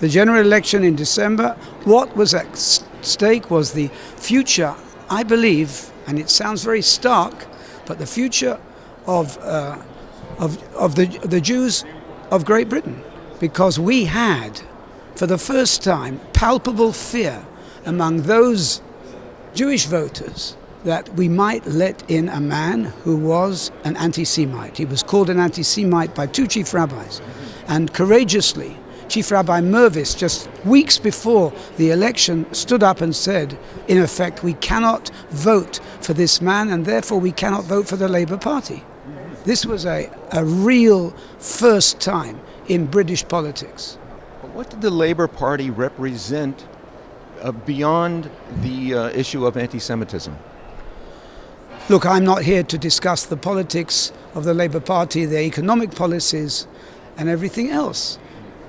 the general election in December, what was at stake was the future, I believe, and it sounds very stark, but the future of the Jews of Great Britain, because we had, for the first time, palpable fear among those Jewish voters that we might let in a man who was an anti-Semite. He was called an anti-Semite by two chief rabbis, and courageously, Chief Rabbi Mervis, just weeks before the election, stood up and said, in effect, we cannot vote for this man, and therefore we cannot vote for the Labour Party. This was a real first time in British politics. What did the Labour Party represent beyond the issue of anti-Semitism? Look, I'm not here to discuss the politics of the Labour Party, their economic policies, and everything else.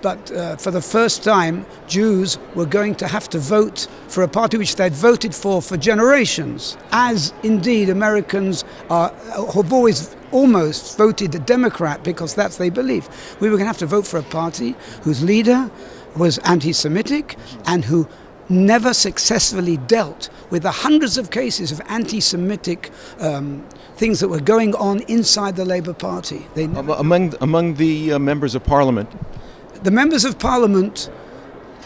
But for the first time, Jews were going to have to vote for a party which they'd voted for generations, as indeed Americans have always almost voted Democrat because that's they believe. We were going to have to vote for a party whose leader was anti-Semitic and who never successfully dealt with the hundreds of cases of anti-Semitic things that were going on inside the Labour Party. Among the members of Parliament? The members of Parliament,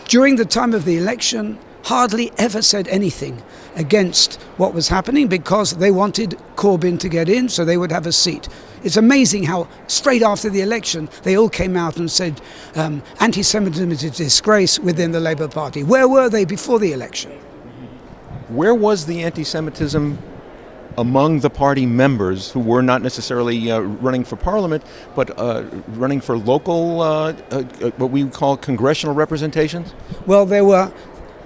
during the time of the election, hardly ever said anything against what was happening because they wanted Corbyn to get in so they would have a seat. It's amazing how straight after the election they all came out and said anti-Semitism is a disgrace within the Labour Party. Where were they before the election? Where was the anti-Semitism among the party members who were not necessarily running for Parliament, but running for local, what we call congressional representations? Well, there were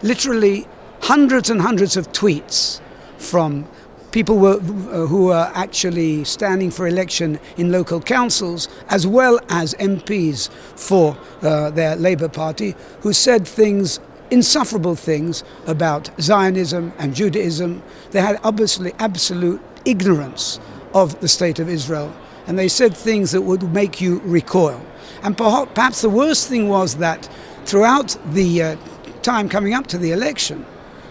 literally hundreds and hundreds of tweets from people who were actually standing for election in local councils, as well as MPs for their Labour Party, who said things, insufferable things about Zionism and Judaism. They had obviously absolute ignorance of the state of Israel, and they said things that would make you recoil. And perhaps the worst thing was that throughout the time coming up to the election,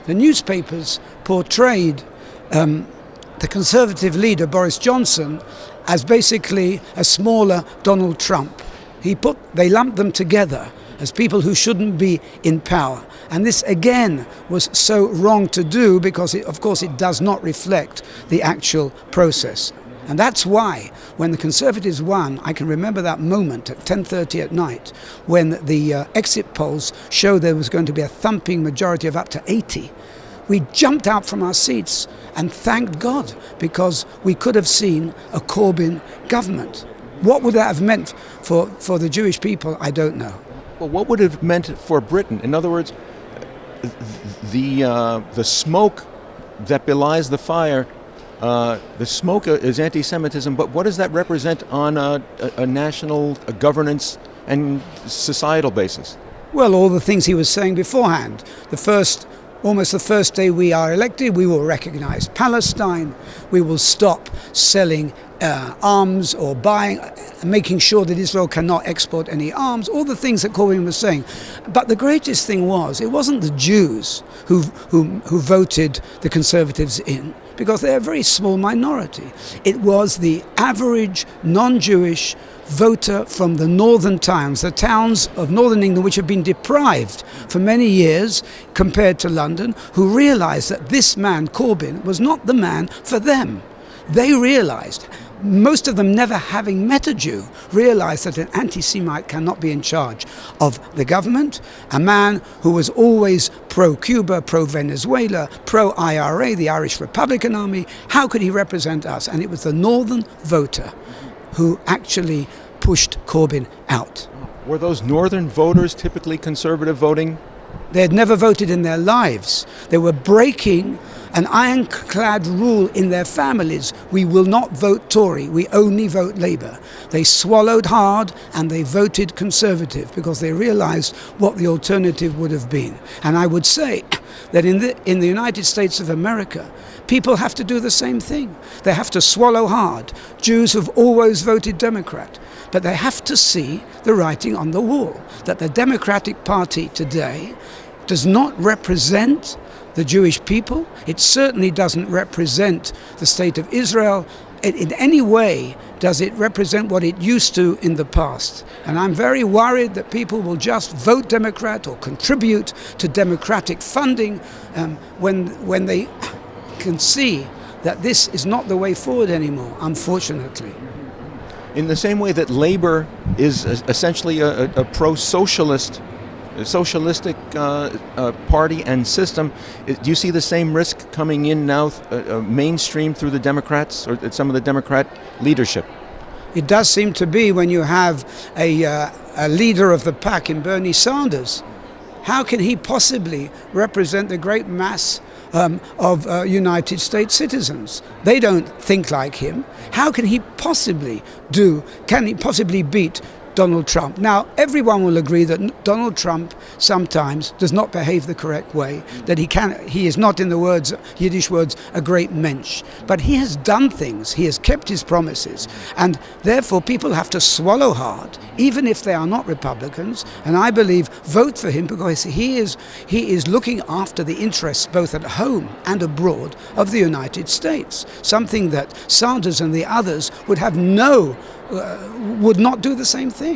the newspapers portrayed the Conservative leader, Boris Johnson, as basically a smaller Donald Trump. They lumped them together as people who shouldn't be in power. And this, again, was so wrong to do because, of course, it does not reflect the actual process. And that's why, when the Conservatives won, I can remember that moment at 10:30 at night, when the exit polls showed there was going to be a thumping majority of up to 80. We jumped out from our seats and thanked God, because we could have seen a Corbyn government. What would that have meant for the Jewish people? I don't know. Well, what would it have meant for Britain? In other words, the smoke that belies the fire, the smoke is anti-Semitism, but what does that represent on a national governance and societal basis? Well, all the things he was saying beforehand. Almost the first day we are elected, we will recognize Palestine, we will stop selling arms or making sure that Israel cannot export any arms, all the things that Corbyn was saying. But the greatest thing was, it wasn't the Jews who voted the Conservatives in, because they're a very small minority. It was the average non-Jewish voter from the northern towns, the towns of northern England which have been deprived for many years compared to London, who realized that this man, Corbyn, was not the man for them. They realized, most of them never having met a Jew, realized that an anti-Semite cannot be in charge of the government. A man who was always pro-Cuba, pro-Venezuela, pro-IRA, the Irish Republican Army, how could he represent us? And it was the northern voter who actually pushed Corbyn out. Were those northern voters typically conservative voting? They had never voted in their lives. They were breaking an ironclad rule in their families: we will not vote Tory, we only vote Labour. They swallowed hard and they voted Conservative because they realised what the alternative would have been. And I would say that in the United States of America, people have to do the same thing. They have to swallow hard. Jews have always voted Democrat, but they have to see the writing on the wall, that the Democratic Party today does not represent the Jewish people. It certainly doesn't represent the state of Israel. In any way does it represent what it used to in the past. And I'm very worried that people will just vote Democrat or contribute to Democratic funding when they can see that this is not the way forward anymore, unfortunately. In the same way that Labour is essentially a pro-socialist, socialistic party and system, do you see the same risk coming in now, mainstream through the Democrats or some of the Democrat leadership? It does seem to be when you have a leader of the pack in Bernie Sanders. How can he possibly represent the great mass of United States citizens? They don't think like him. How can he possibly beat Donald Trump? Now, everyone will agree that Donald Trump sometimes does not behave the correct way, that he is not, in the Yiddish words, a great mensch. But he has done things, he has kept his promises, and therefore people have to swallow hard, even if they are not Republicans, and I believe vote for him because he is looking after the interests both at home and abroad of the United States, something that Sanders and the others would not do the same thing.